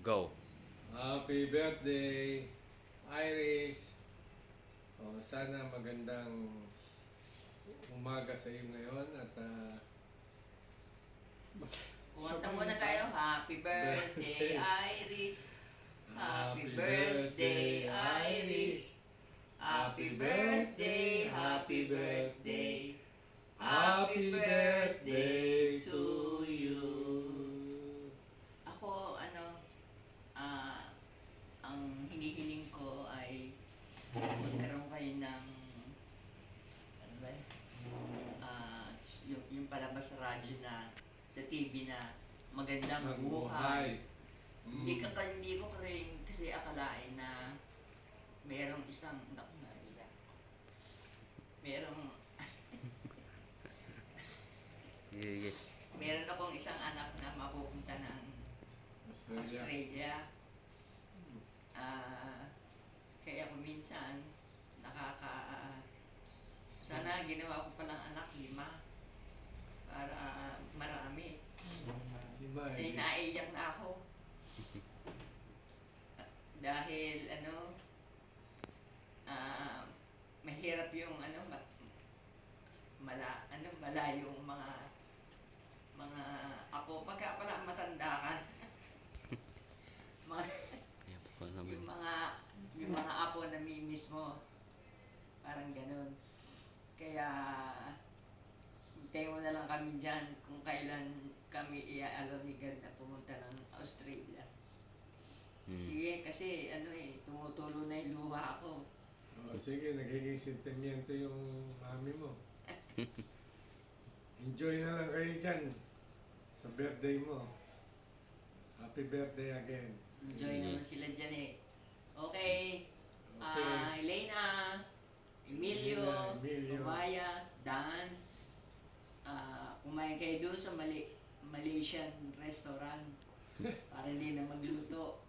Go. Happy birthday, Iris. Sana magandang umaga sa iyo ngayon at Kumanta muna tayo. Happy birthday, Iris. Happy Happy birthday, birthday, Iris. Happy birthday, happy birthday. Happy birthday to you. Ako, ang hinihiling ko ay magkaroon kayo ng, ano ba yun? Yung palabas sa radyo na, sa TV na magandang buhay. Hindi ko rin kasi akalain na merong isang, Sige. meron akong isang anak na mapupunta ng Australia. Kaya kung minsan, sana ginawa ko palang anak 5 para marami. Eh, naiiyak na ako. Dahil mahirap yung malayong mga apo pagka pala matanda ka. Ayan po naman. yung mga apo na mimiss mo. Parang ganun. Kaya hintayin mo na lang kami dyan kung kailan kami i-allow ni God na pumunta ng Australia. Sige, kasi tumutulo na yung luha ako. Sige, nagiging sentimiento yung mami mo. Enjoy na lang kayo dyan sa birthday mo. Happy birthday again. Enjoy naman sila dyan eh. Okay. Elena, Emilio, Tobias, Dan. Kumain kayo doon sa Malaysian restaurant para hindi na magluto.